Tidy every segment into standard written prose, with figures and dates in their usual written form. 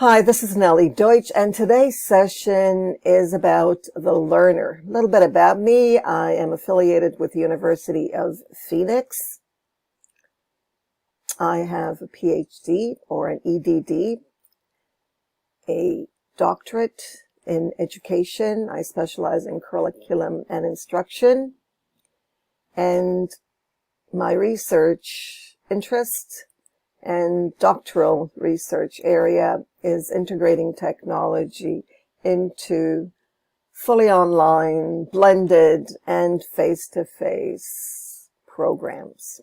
Hi, this is Nellie, Deutsch, and today's session is about the learner. A little bit about me. I am affiliated with the University of Phoenix. I have a PhD or an EDD, a doctorate in education. I specialize in curriculum and instruction. And my research interest and doctoral research area is integrating technology into fully online, blended, and face-to-face programs.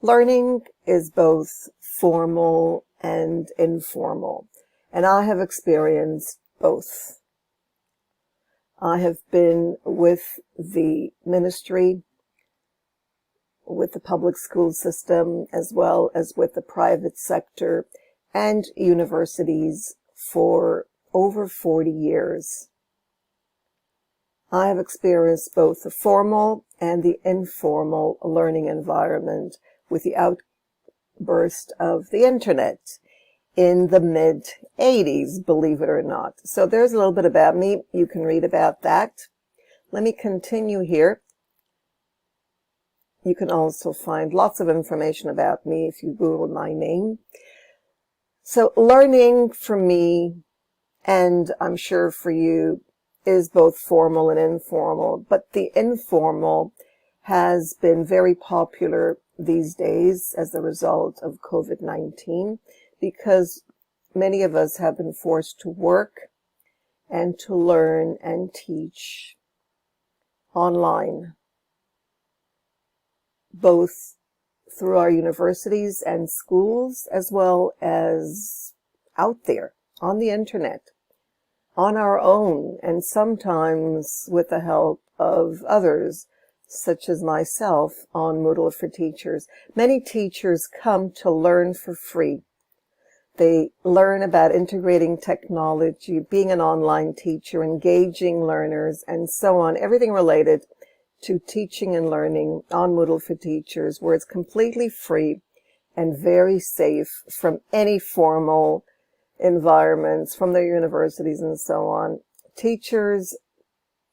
Learning is both formal and informal, and I have experienced both. I have been with the ministry, with the public school system, as well as with the private sector and universities for over 40 years. I have experienced both the formal and the informal learning environment with the outburst of the internet in the mid-80s, believe it or not. So there's a little bit about me. You can read about that. Let me continue here. You can also find lots of information about me if you Google my name. So learning for me, and I'm sure for you, is both formal and informal. But the informal has been very popular these days as a result of COVID-19 because many of us have been forced to work and to learn and teach online, both through our universities and schools, as well as out there on the internet, on our own, and sometimes with the help of others, such as myself, on Moodle for Teachers. Many teachers come to learn for free. They learn about integrating technology, being an online teacher, engaging learners, and so on, everything related to teaching and learning on Moodle for Teachers, where it's completely free and very safe from any formal environments, from their universities and so on. Teachers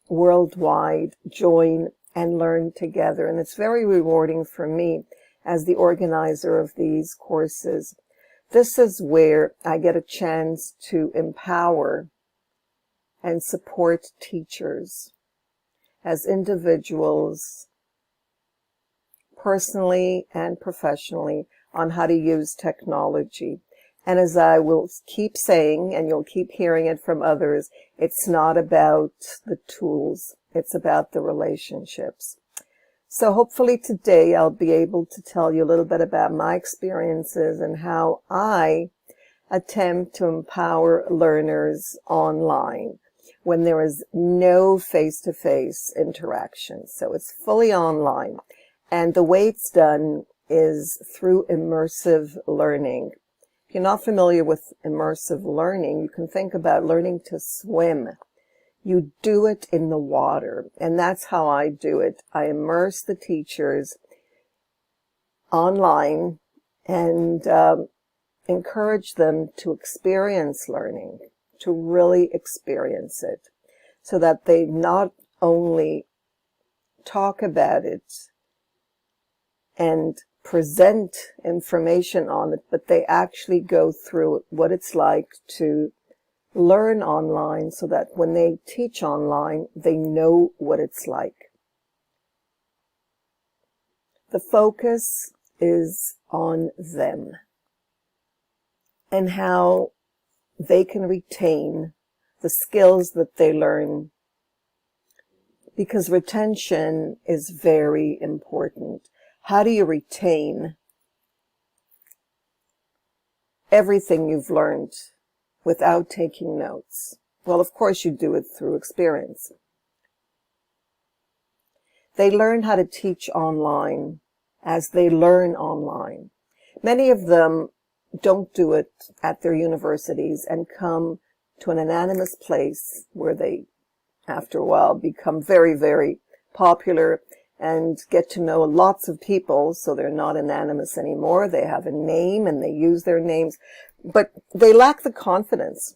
worldwide join and learn together, and it's very rewarding for me as the organizer of these courses. This is where I get a chance to empower and support teachers as individuals, personally and professionally, on how to use technology. And as I will keep saying, and you'll keep hearing it from others, it's not about the tools, it's about the relationships. So hopefully today I'll be able to tell you a little bit about my experiences and how I attempt to empower learners online when there is no face-to-face interaction. So it's fully online. And the way it's done is through immersive learning. If you're not familiar with immersive learning, you can think about learning to swim. You do it in the water, and that's how I do it. I immerse the teachers online and encourage them to experience learning, to really experience it, so that they not only talk about it and present information on it, but they actually go through what it's like to learn online, so that when they teach online, they know what it's like. The focus is on them and how they can retain the skills that they learn, because retention is very important. How do you retain everything you've learned without taking notes? Well, of course you do it through experience. They learn how to teach online as they learn online. Many of them don't do it at their universities and come to an anonymous place where they, after a while, become very, very popular and get to know lots of people, so they're not anonymous anymore. They have a name and they use their names, but they lack the confidence.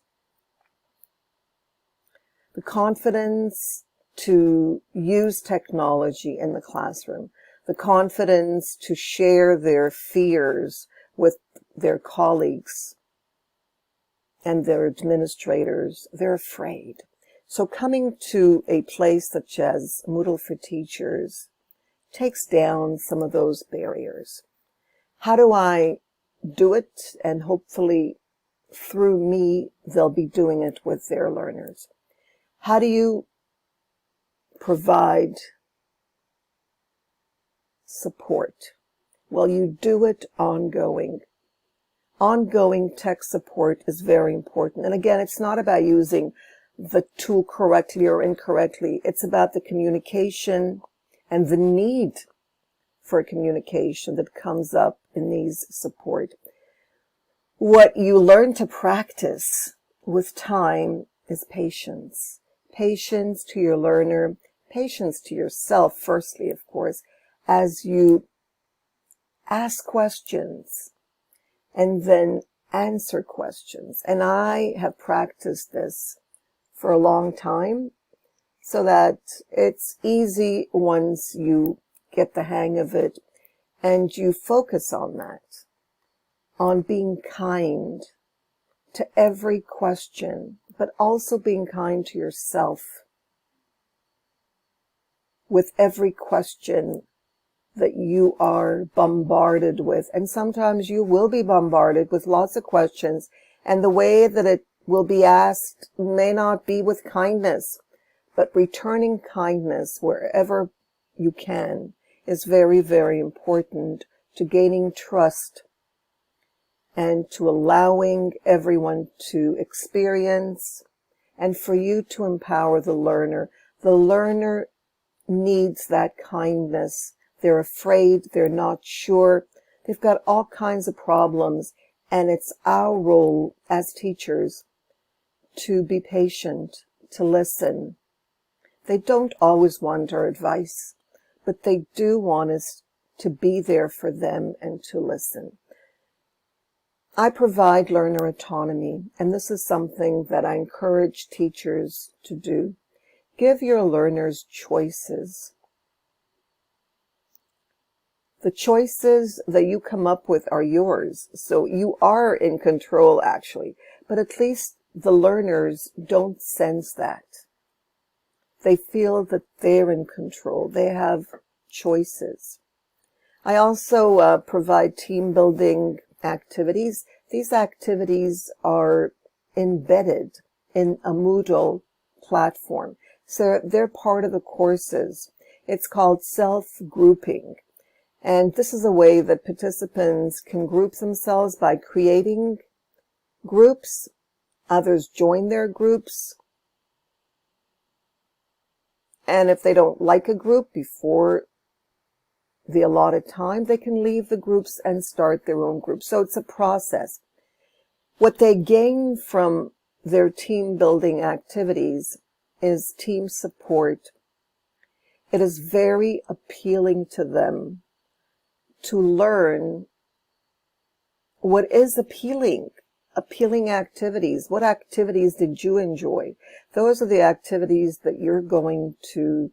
The confidence to use technology in the classroom, the confidence to share their fears with their colleagues and their administrators. They're afraid. So coming to a place such as Moodle for Teachers takes down some of those barriers. How do I do it? And hopefully through me, they'll be doing it with their learners. How do you provide support? Well, you do it ongoing. Ongoing tech support is very important. And again, it's not about using the tool correctly or incorrectly. It's about the communication and the need for communication that comes up in these support. What you learn to practice with time is patience. Patience to your learner, patience to yourself, firstly, of course, as you ask questions and then answer questions. And I have practiced this for a long time so that it's easy once you get the hang of it and you focus on that, on being kind to every question, but also being kind to yourself with every question that you are bombarded with. And sometimes you will be bombarded with lots of questions, and the way that it will be asked may not be with kindness, but returning kindness wherever you can is very, very important to gaining trust and to allowing everyone to experience and for you to empower the learner. The learner needs that kindness. They're afraid, they're not sure, they've got all kinds of problems, and it's our role as teachers to be patient, to listen. They don't always want our advice, but they do want us to be there for them and to listen. I provide learner autonomy, and this is something that I encourage teachers to do. Give your learners choices. The choices that you come up with are yours, so you are in control actually, but at least the learners don't sense that. They feel that they're in control. They have choices. I also provide team building activities. These activities are embedded in a Moodle platform, so they're part of the courses. It's called self-grouping. And this is a way that participants can group themselves by creating groups. Others join their groups. And if they don't like a group before the allotted time, they can leave the groups and start their own group. So it's a process. What they gain from their team building activities is team support. It is very appealing to them to learn what is appealing activities. What activities did you enjoy? Those are the activities that you're going to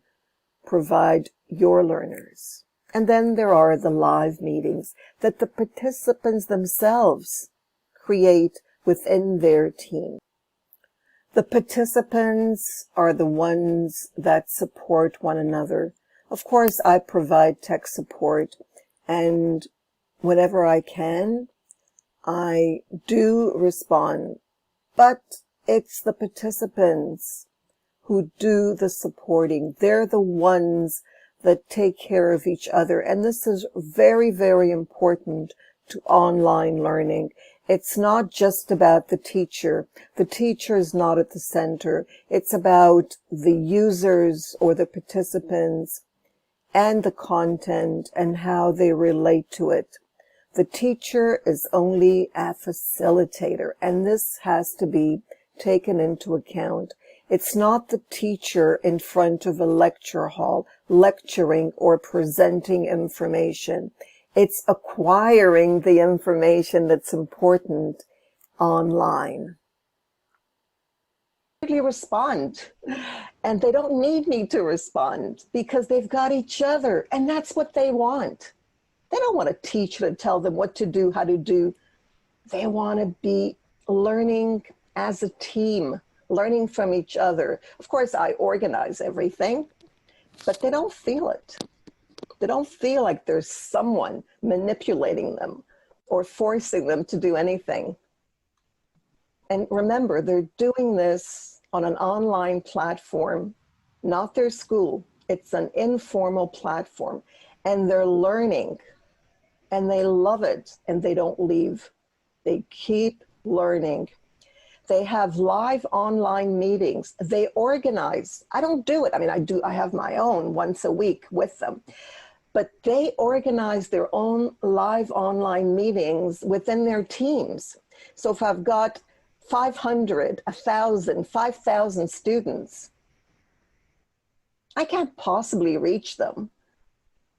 provide your learners. And then there are the live meetings that the participants themselves create within their team. The participants are the ones that support one another. Of course, I provide tech support, and whenever I can, I do respond. But it's the participants who do the supporting. They're the ones that take care of each other. And this is very, very important to online learning. It's not just about the teacher. The teacher is not at the center. It's about the users or the participants and the content and how they relate to it. The teacher is only a facilitator, and this has to be taken into account. It's not the teacher in front of a lecture hall lecturing or presenting information. It's acquiring the information that's important online. They respond, and they don't need me to respond because they've got each other, and that's what they want. They don't want a teacher to tell them what to do, how to do. They want to be learning as a team, learning from each other. Of course, I organize everything, but they don't feel it. They don't feel like there's someone manipulating them or forcing them to do anything. And remember, they're doing this on an online platform, not their school. It's an informal platform, and they're learning, and they love it, and they don't leave. They keep learning. They have live online meetings. They organize. I don't do it. I mean, I have my own once a week with them. But they organize their own live online meetings within their teams. So if I've got 500, 1,000, 5,000 students, I can't possibly reach them.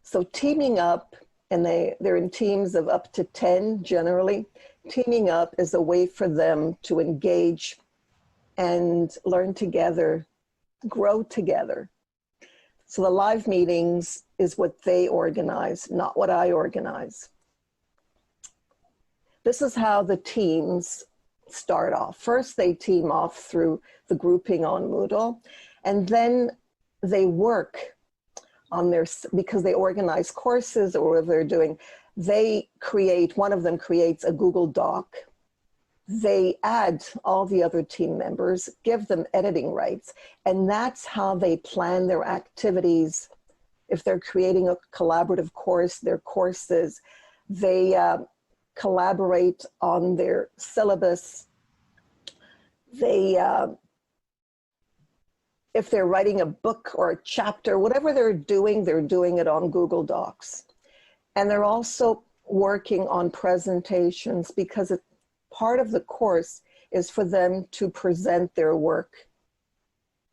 So teaming up, and they're in teams of up to 10 generally, teaming up is a way for them to engage and learn together, grow together. So the live meetings is what they organize, not what I organize. This is how the teams start off. First, they team off through the grouping on Moodle, and then they work on their, because they organize courses or whatever they're doing, they create, one of them creates a Google Doc. They add all the other team members, give them editing rights, and that's how they plan their activities. If they're creating a collaborative course, their courses, they collaborate on their syllabus. They, if they're writing a book or a chapter, whatever they're doing it on Google Docs. And they're also working on presentations because part of the course is for them to present their work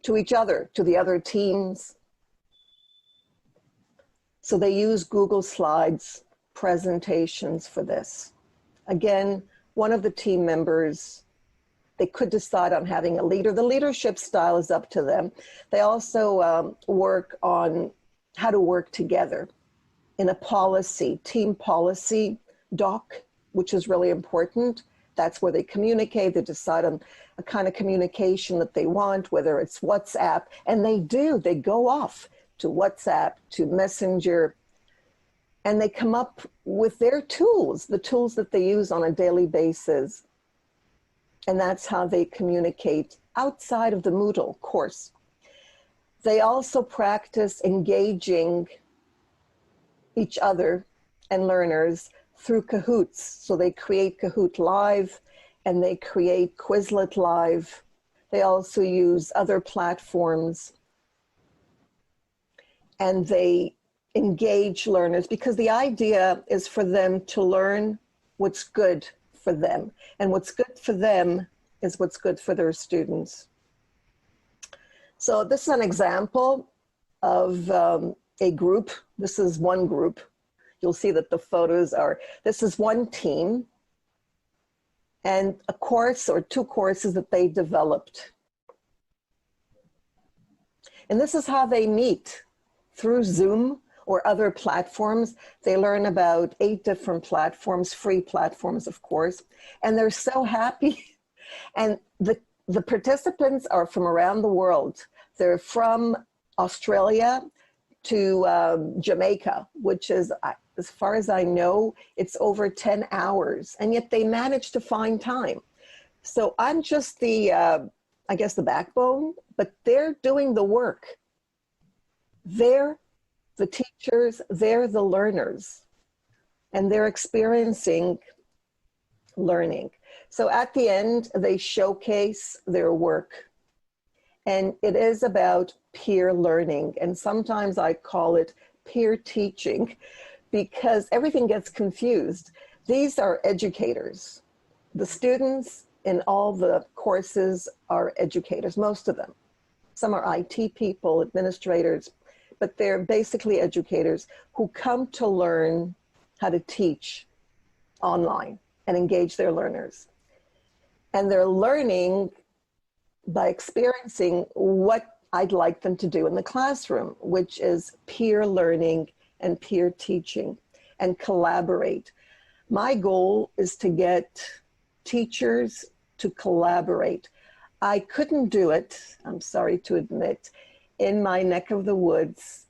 to each other, to the other teams. So they use Google Slides presentations for this. Again, one of the team members, they could decide on having a leader. The leadership style is up to them. They also work on how to work together in a policy, team policy doc, which is really important. That's where they communicate, they decide on a kind of communication that they want, whether it's WhatsApp, and they go off to WhatsApp, to Messenger, and they come up with their tools, the tools that they use on a daily basis. And that's how they communicate outside of the Moodle course. They also practice engaging each other and learners through Kahoots. So they create Kahoot Live and they create Quizlet Live. They also use other platforms, and they engage learners because the idea is for them to learn what's good for them, and what's good for them is what's good for their students. So this is an example of a group. This is one group. You'll see that the photos are, this is one team and a course or two courses that they developed. And this is how they meet, through Zoom or other platforms. They learn about 8 different platforms, free platforms, of course, and they're so happy. And the participants are from around the world. They're from Australia to Jamaica, which is, as far as I know, it's over 10 hours, and yet they manage to find time. So I'm just the, I guess, the backbone, but they're doing the work. They're the teachers, they're the learners, and they're experiencing learning. So at the end, they showcase their work. And it is about peer learning. And sometimes I call it peer teaching because everything gets confused. These are educators. The students in all the courses are educators, most of them. Some are IT people, administrators, but they're basically educators who come to learn how to teach online and engage their learners. And they're learning by experiencing what I'd like them to do in the classroom, which is peer learning and peer teaching and collaborate. My goal is to get teachers to collaborate. I couldn't do it, I'm sorry to admit, in my neck of the woods,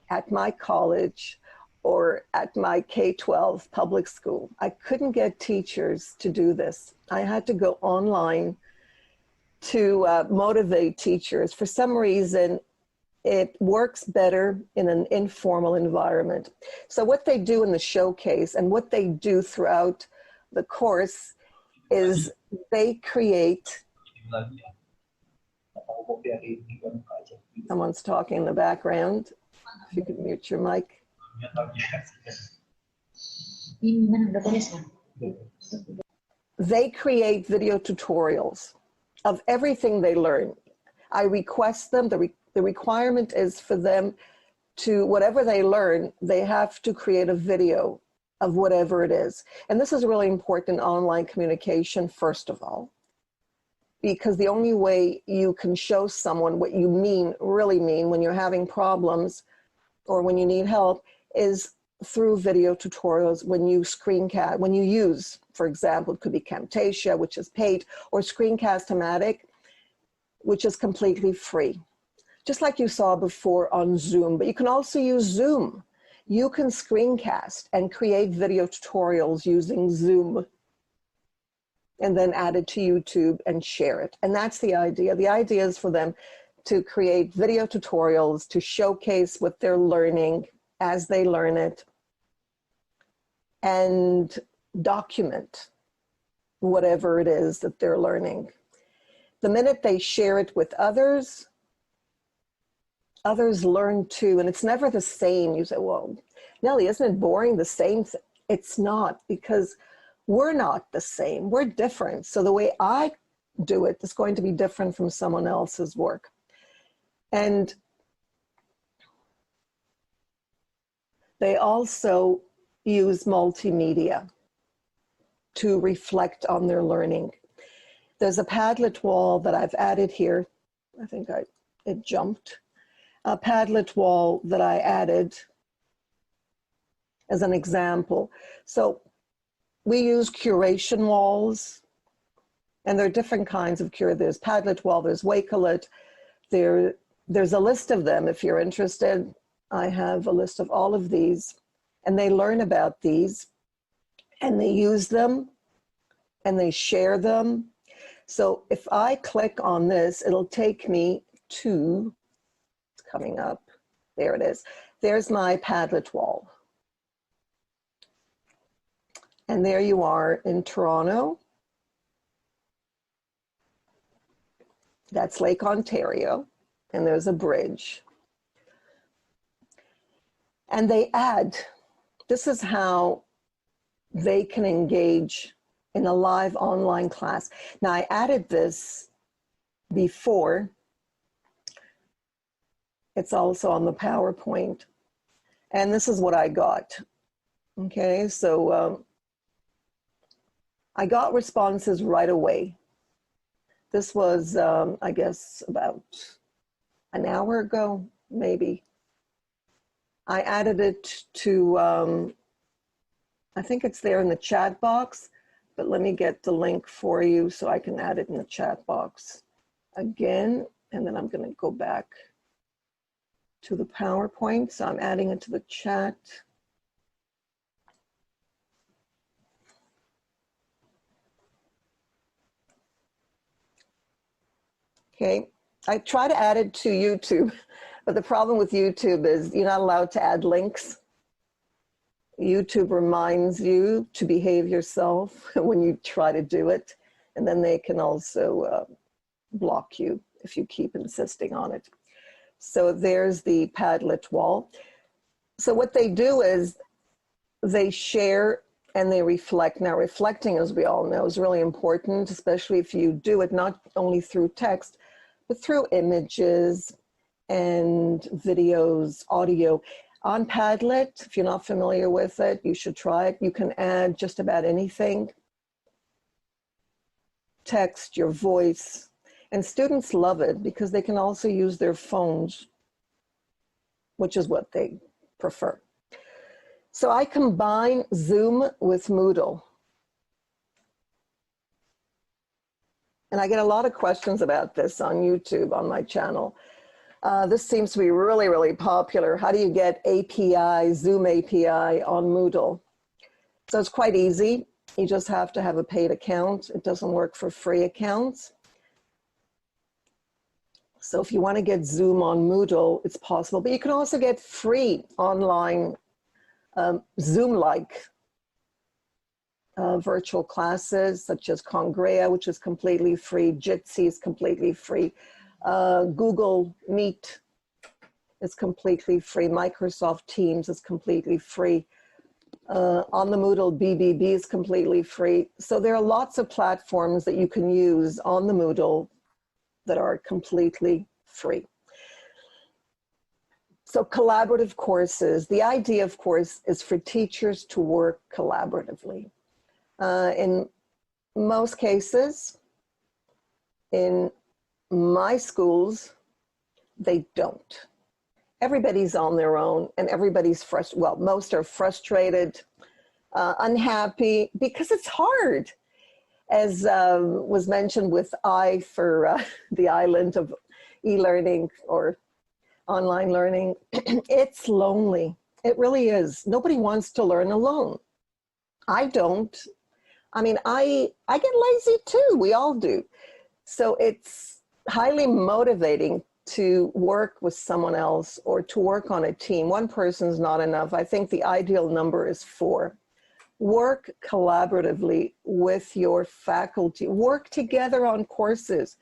at my college, or at my K-12 public school. I couldn't get teachers to do this. I had to go online to motivate teachers. For some reason, it works better in an informal environment. So what they do in the showcase and what they do throughout the course is they create, someone's talking in the background. If you could mute your mic. They create video tutorials of everything they learn. I request them, the requirement is for them to, whatever they learn, they have to create a video of whatever it is. And this is really important in online communication, first of all, because the only way you can show someone what you mean, really mean, when you're having problems or when you need help is through video tutorials. When you screencast, when you use, for example, it could be Camtasia, which is paid, or Screencast-O-Matic, which is completely free. Just like you saw before on Zoom, but you can also use Zoom. You can screencast and create video tutorials using Zoom and then add it to YouTube and share it. And that's the idea. The idea is for them to create video tutorials to showcase what they're learning as they learn it and document whatever it is that they're learning. The minute they share it with others, others learn too, and it's never the same. You say, well, Nellie, isn't it boring, the same? It's not, because we're not the same, we're different. So the way I do it is going to be different from someone else's work. And they also use multimedia to reflect on their learning. There's a Padlet wall that I've added here. I think it jumped. A Padlet wall that I added as an example. So we use curation walls, and there are different kinds of cure. There's Padlet wall, there's Wakelet. There's a list of them if you're interested. I have a list of all of these, and they learn about these, and they use them, and they share them. So if I click on this, it'll take me to, it's coming up, there it is. There's my Padlet wall. And there you are in Toronto. That's Lake Ontario, and there's a bridge. And they add, this is how they can engage in a live online class. Now I added this before. It's also on the PowerPoint. And this is what I got. Okay, so I got responses right away. This was, I guess, about an hour ago, maybe. I added it to, I think it's there in the chat box, but let me get the link for you so I can add it in the chat box again, and then I'm going to go back to the PowerPoint. So I'm adding it to the chat. Okay, I try to add it to YouTube, but the problem with YouTube is you're not allowed to add links. YouTube reminds you to behave yourself when you try to do it, and then they can also block you if you keep insisting on it. So there's the Padlet wall. So what they do is they share and they reflect. Now reflecting, as we all know, is really important, especially if you do it not only through text, but through images and videos, audio. On Padlet, if you're not familiar with it, you should try it. You can add just about anything. Text, your voice, and students love it because they can also use their phones, which is what they prefer. So I combine Zoom with Moodle. And I get a lot of questions about this on YouTube, on my channel. This seems to be really, really popular. How do you get API, Zoom API on Moodle? So it's quite easy. You just have to have a paid account. It doesn't work for free accounts. So if you want to get Zoom on Moodle, it's possible. But you can also get free online Zoom-like virtual classes, such as Congrea, which is completely free. Jitsi is completely free. Google Meet is completely free. Microsoft Teams is completely free. On the Moodle, BBB is completely free. So there are lots of platforms that you can use on the Moodle that are completely free. So collaborative courses, the idea, of course, is for teachers to work collaboratively. In most cases, in my schools, they don't. Everybody's on their own and everybody's frustrated. Well, most are frustrated, unhappy, because it's hard. As was mentioned with I for the island of e-learning or online learning, it's lonely. It really is. Nobody wants to learn alone. I don't. I mean, I get lazy too. We all do. So it's highly motivating to work with someone else or to work on a team. One person's not enough. I think the ideal number is 4. Work collaboratively with your faculty. Work together on courses.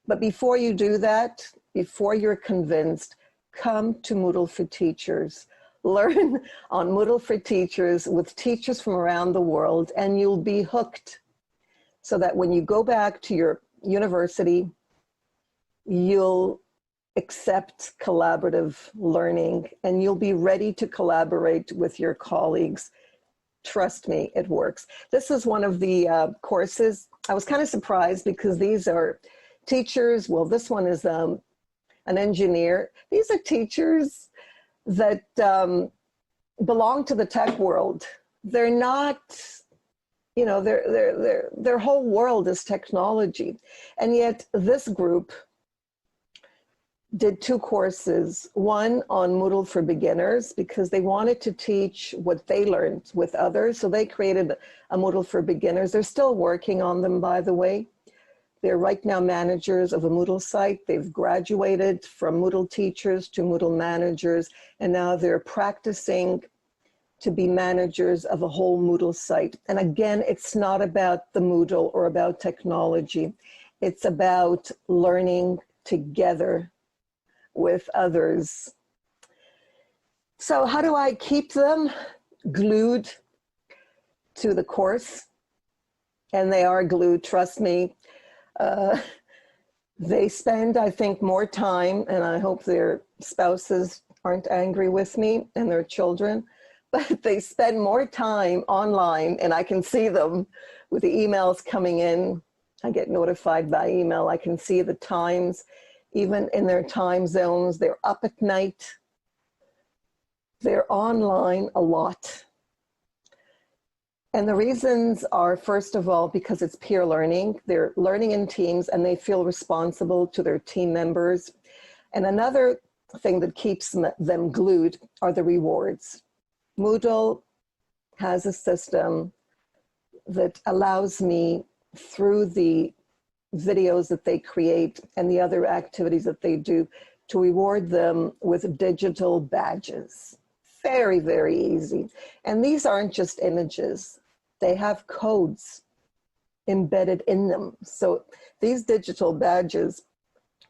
But before you do that, before you're convinced, come to Moodle for Teachers. Learn on Moodle for Teachers with teachers from around the world, and you'll be hooked. So that when you go back to your university, you'll accept collaborative learning and you'll be ready to collaborate with your colleagues. Trust me, it works. This is one of the courses. I was kind of surprised because these are teachers. Well, this one is an engineer. These are teachers that belong to the tech world. They're not, you know, their whole world is technology. And yet this group did 2 courses, one on Moodle for beginners because they wanted to teach what they learned with others. So they created a Moodle for beginners. They're still working on them, by the way. They're right now managers of a Moodle site. They've graduated from Moodle teachers to Moodle managers, and now they're practicing to be managers of a whole Moodle site. And again, it's not about the Moodle or about technology. It's about learning together with others. So how do I keep them glued to the course? And they are glued, trust me. They spend, I think, more time, and I hope their spouses aren't angry with me and their children, but they spend more time online, and I can see them with the emails coming in. I get notified by email. I can see the times, even in their time zones. They're up at night. They're online a lot. And the reasons are, first of all, because it's peer learning. They're learning in teams and they feel responsible to their team members. And another thing that keeps them glued are the rewards. Moodle has a system that allows me, through the videos that they create and the other activities that they do, to reward them with digital badges. Very, very easy. And these aren't just images. They have codes embedded in them. So these digital badges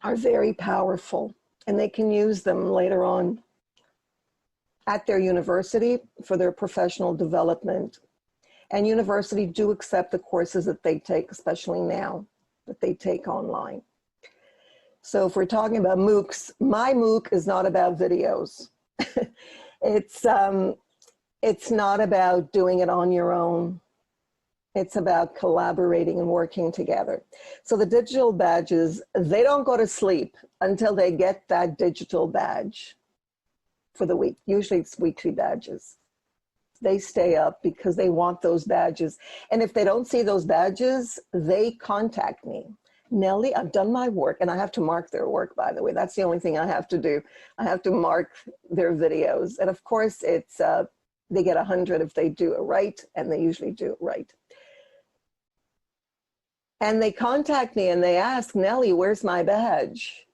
are very powerful, and they can use them later on at their university for their professional development. And universities do accept the courses that they take, especially now. that they take online. So if we're talking about MOOCs, my MOOC is not about videos. It's not about doing it on your own. It's about collaborating and working together. So the digital badges, they don't go to sleep until they get that digital badge for the week. Usually it's weekly badges. They stay up because they want those badges. And if they don't see those badges, they contact me. Nellie, I've done my work, and I have to mark their work, by the way. That's the only thing I have to do. I have to mark their videos. And of course, it's they get 100 if they do it right, and they usually do it right. And they contact me and they ask, Nellie, where's my badge?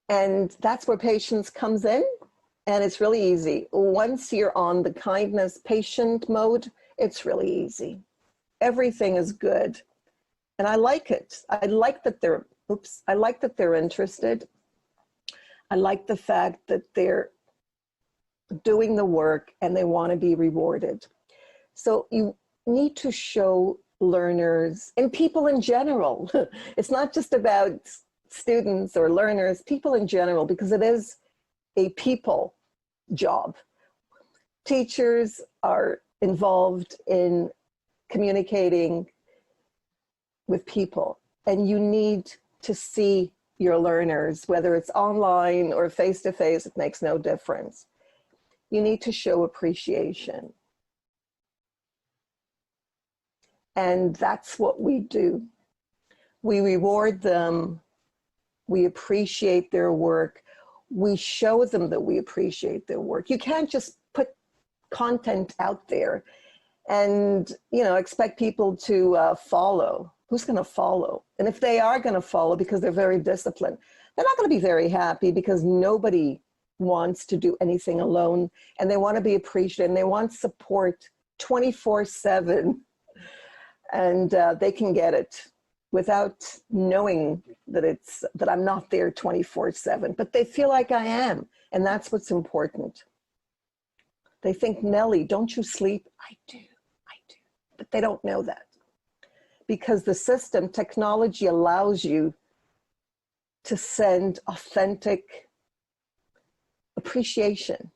And that's where patience comes in. And it's really easy. Once you're on the kindness patient mode, it's really easy. Everything is good. And I like it. I like that they're, I like that they're interested. I like the fact that they're doing the work and they want to be rewarded. So you need to show learners and people in general. It's not just about students or learners, people in general, because it is a people job. Teachers are involved in communicating with people, and you need to see your learners, whether it's online or face-to-face, it makes no difference. You need to show appreciation. And that's what we do. We reward them. We appreciate their work. We show them that we appreciate their work. You can't just put content out there and, you know, expect people to follow. Who's going to follow? And if they are going to follow because they're very disciplined, they're not going to be very happy, because nobody wants to do anything alone, and they want to be appreciated and they want support 24/7, and they can get it without knowing that I'm not there 24/7, but they feel like I am, and that's what's important. They think, Nellie, don't you sleep? I do, but they don't know that, because the system, technology, allows you to send authentic appreciation.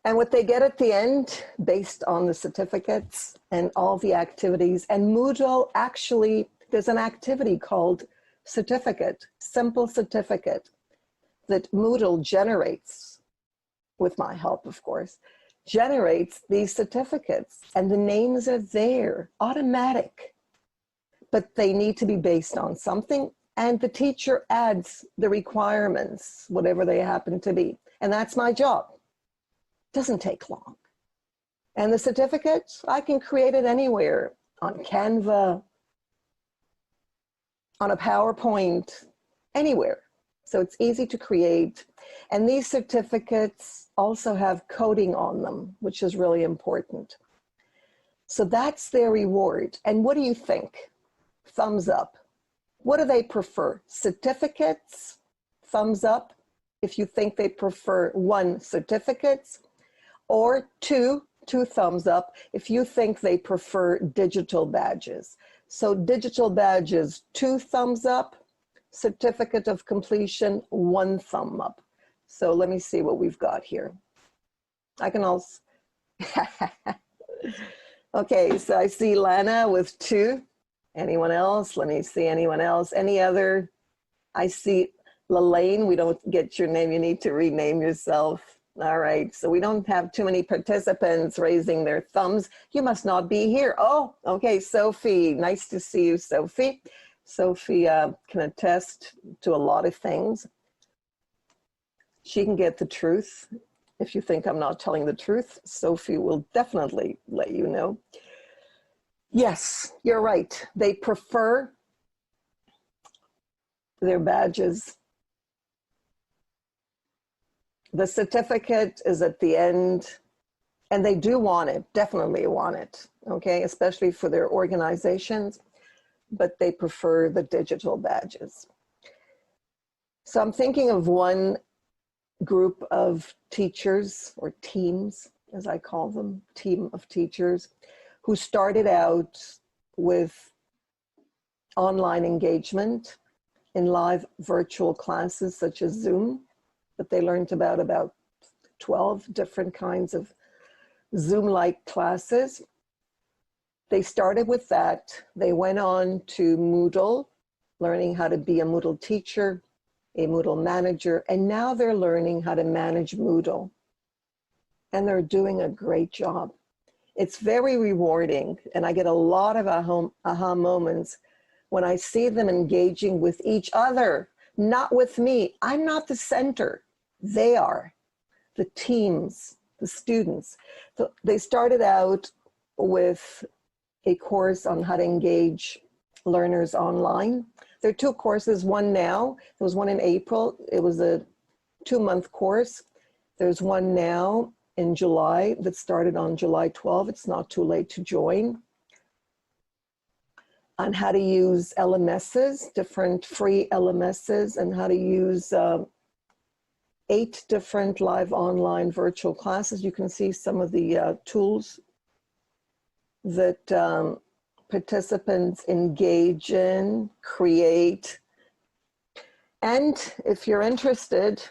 And what they get at the end, based on the certificates and all the activities, and Moodle actually, there's an activity called certificate, simple certificate, that Moodle generates, with my help, of course, generates these certificates, and the names are there, automatic, but they need to be based on something, and the teacher adds the requirements, whatever they happen to be, and that's my job. Doesn't take long. And the certificate, I can create it anywhere, on Canva, on a PowerPoint, anywhere. So it's easy to create. And these certificates also have coding on them, which is really important. So that's their reward. And what do you think? Thumbs up. What do they prefer? Certificates? Thumbs up if you think they prefer 1, certificates, or 2 thumbs up if you think they prefer digital badges. So digital badges, 2 thumbs up, certificate of completion, 1 thumb up. So let me see what we've got here. I can also, okay, so I see Lana with 2. Anyone else? Let me see anyone else. Any other? I see Lelaine, we don't get your name. You need to rename yourself. All right, so we don't have too many participants raising their thumbs. You must not be here. Oh, okay, Sophie, nice to see you, Sophie. Sophie can attest to a lot of things. She can get the truth. If you think I'm not telling the truth, Sophie will definitely let you know. Yes, you're right. They prefer their badges. The certificate is at the end, and they do want it, definitely want it, okay, especially for their organizations, but they prefer the digital badges. So I'm thinking of one group of teachers, or teams, as I call them, team of teachers, who started out with online engagement in live virtual classes such as Zoom, but they learned about 12 different kinds of Zoom-like classes. They started with that. They went on to Moodle, learning how to be a Moodle teacher, a Moodle manager, and now they're learning how to manage Moodle. And they're doing a great job. It's very rewarding, and I get a lot of aha moments when I see them engaging with each other, not with me. I'm not the center. They are, the teams, the students. So they started out with a course on how to engage learners online. There are 2 courses, one now. There was one in April. It was a 2-month course. There's one now in July that started on July 12. It's not too late to join. On how to use LMSs, different free LMSs, and how to use 8 different live online virtual classes. You can see some of the tools that participants engage in, create. And if you're interested,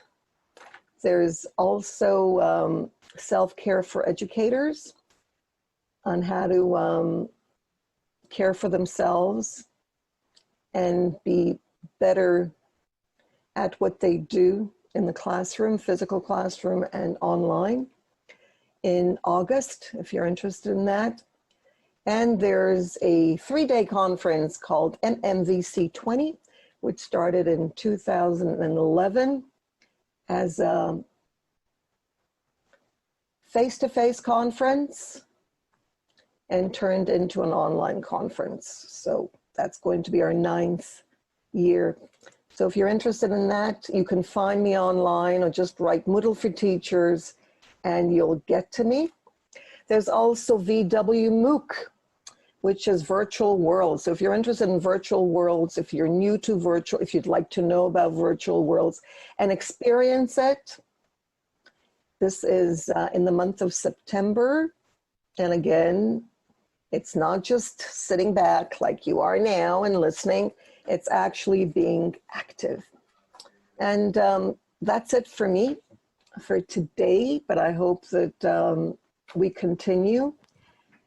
there's also self-care for educators on how to care for themselves and be better at what they do in the classroom, physical classroom and online in August, if you're interested in that. And there's a 3-day conference called MMVC 20, which started in 2011 as a face-to-face conference and turned into an online conference. So that's going to be our 9th year. So if you're interested in that, you can find me online or just write Moodle for Teachers and you'll get to me. There's also VW MOOC, which is virtual worlds. So if you're interested in virtual worlds, if you're new to virtual, if you'd like to know about virtual worlds and experience it, this is in the month of September. And again, it's not just sitting back like you are now and listening, it's actually being active. And that's it for me for today, but I hope that we continue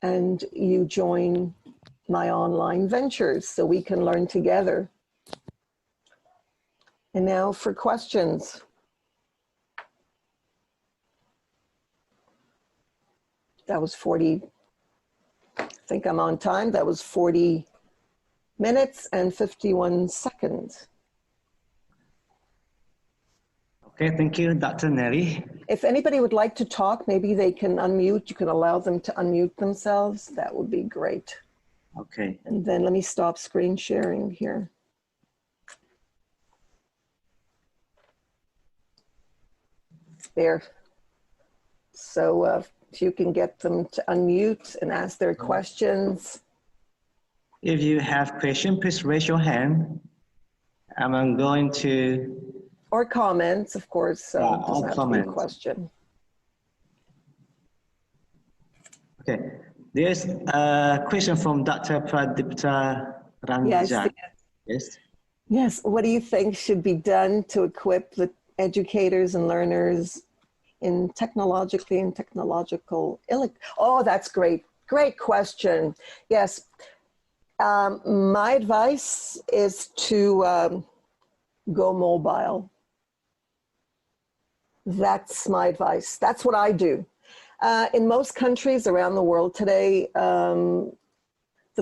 and you join my online ventures so we can learn together. And now for questions. That was 40, I think I'm on time. That was 40 minutes and 51 seconds. Okay, thank you, Dr. Nellie. If anybody would like to talk, maybe they can unmute. You can allow them to unmute themselves. That would be great. Okay. And then let me stop screen sharing here. There. So if you can get them to unmute and ask their questions. If you have questions, please raise your hand. I'm going to... Or comments, of course. or comments. Question. Okay. There's a question from Dr. Pradipta Ranjan. Yes. Yes. What do you think should be done to equip the educators and learners in technologically and technological... Oh, that's great. Great question. Yes. My advice is to go mobile. That's my advice. That's what I do. In most countries around the world today, the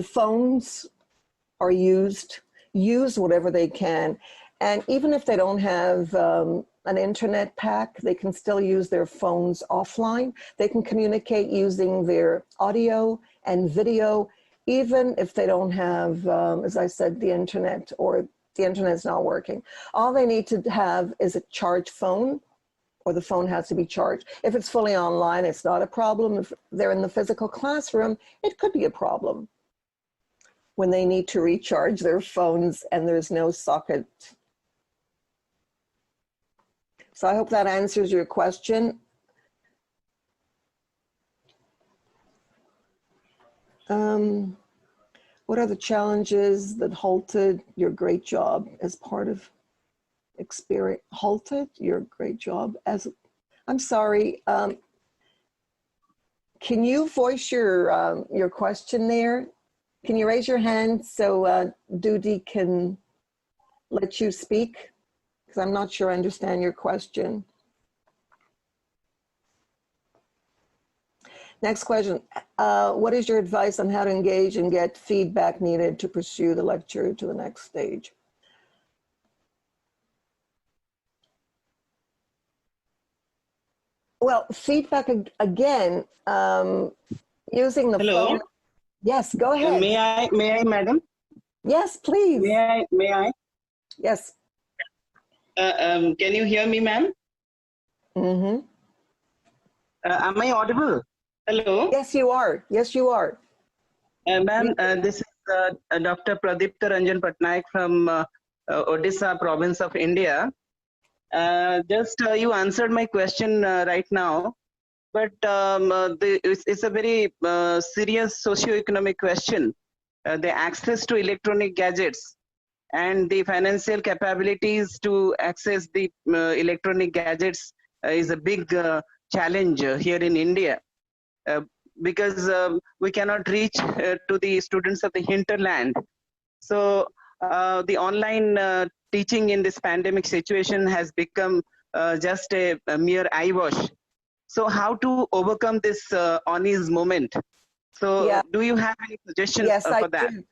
phones are used. Use whatever they can. And even if they don't have an internet pack, they can still use their phones offline. They can communicate using their audio and video, even if they don't have, as I said, the internet or the internet's not working. All they need to have is a charged phone, or the phone has to be charged. If it's fully online, it's not a problem. If they're in the physical classroom, it could be a problem when they need to recharge their phones and there's no socket. So I hope that answers your question. What are the challenges that halted your great job as part of experience? Halted your great job as, I'm sorry, can you voice your question there? Can you raise your hand so Dudi can let you speak? Because I'm not sure I understand your question. Next question. What is your advice on how to engage and get feedback needed to pursue the lecture to the next stage? Well, feedback again, using the Hello. phone. Yes, go ahead. May I, madam? Yes, please. May I? Yes. Can you hear me, ma'am? Mm-hmm. Am I audible? Hello. Yes, you are. Yes, you are. Ma'am, this is Dr. Pradipta Ranjan Patnaik from Odisha province of India. Just you answered my question right now, but it's a very serious socio-economic question. The access to electronic gadgets and the financial capabilities to access the electronic gadgets is a big challenge here in India. Because we cannot reach to the students of the hinterland. So the online teaching in this pandemic situation has become just a mere eyewash. So how to overcome this unease moment? So Yeah. do you have any suggestions Yes, for that? do.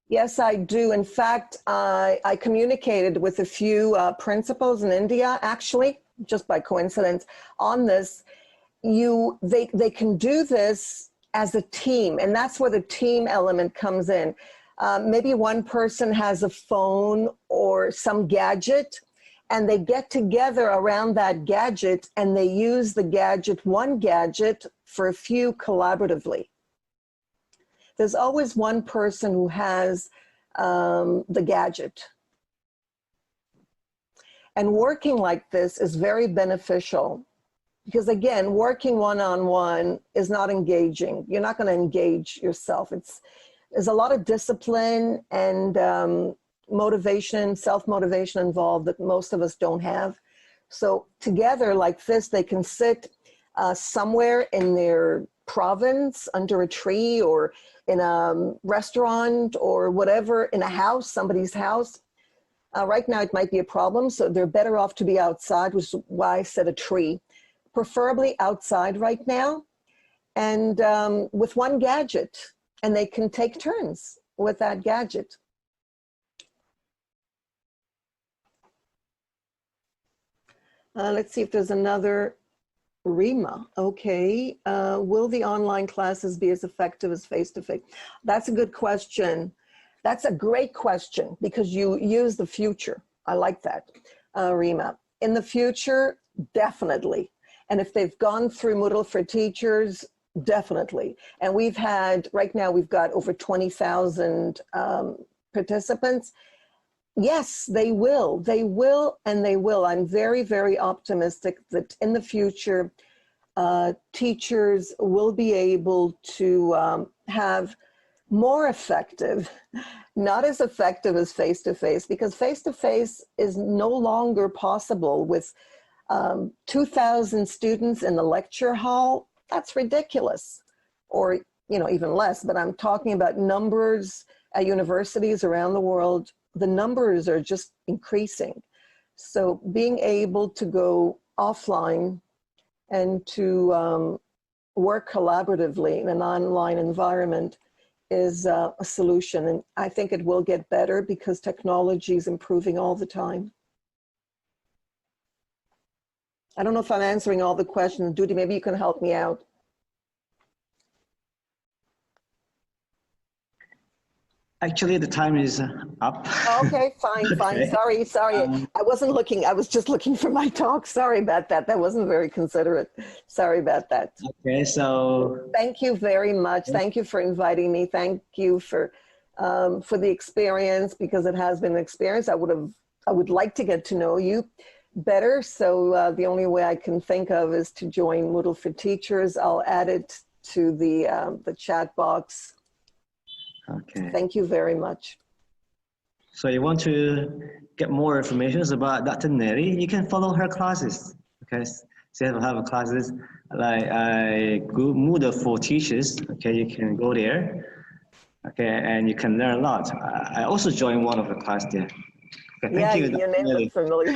Yes, I do. In fact, I communicated with a few principals in India, actually, just by coincidence, on this. They can do this as a team, and that's where the team element comes in. Maybe one person has a phone or some gadget, and they get together around that gadget and they use the gadget, one gadget, for a few collaboratively. There's always one person who has the gadget. And working like this is very beneficial. Because again, working one-on-one is not engaging. You're not going to engage yourself. There's a lot of discipline and motivation, self-motivation involved that most of us don't have. So together like this, they can sit somewhere in their province under a tree or in a restaurant or whatever, in a house, somebody's house. Right now it might be a problem, so they're better off to be outside, which is why I said a tree. Preferably outside right now, and with one gadget, and they can take turns with that gadget. Let's see if there's another. Rima, okay. Will the online classes be as effective as face-to-face? That's a good question. That's a great question because you use the future. I like that, Rima. In the future, definitely. And if they've gone through Moodle for Teachers, definitely. And we've had, right now we've got over 20,000 participants. Yes, they will, and they will. I'm very, very optimistic that in the future, teachers will be able to have more effective, not as effective as face-to-face, because face-to-face is no longer possible with 2,000 students in the lecture hall. That's ridiculous. Or, even less, but I'm talking about numbers at universities around the world. The numbers are just increasing. So being able to go offline and to work collaboratively in an online environment is a solution. And I think it will get better because technology is improving all the time. I don't know if I'm answering all the questions. Dudi, maybe you can help me out. Actually, the time is up. Okay, fine. Sorry. I wasn't looking. I was just looking for my talk. Sorry about that. That wasn't very considerate. Sorry about that. Okay, so. Thank you very much. Thank you for inviting me. Thank you for the experience, because it has been an experience. I would like to get to know you better. So the only way I can think of is to join Moodle for Teachers. I'll add it to the chat box Okay. Thank you very much. So you want to get more information about Dr. Nellie, you can follow her classes. Okay, she have classes like Moodle for teachers. Okay, you can go there. Okay, and you can learn a lot. I also joined one of the class there. Okay, thank Yeah, you, your Dr. name Nellie. looked familiar.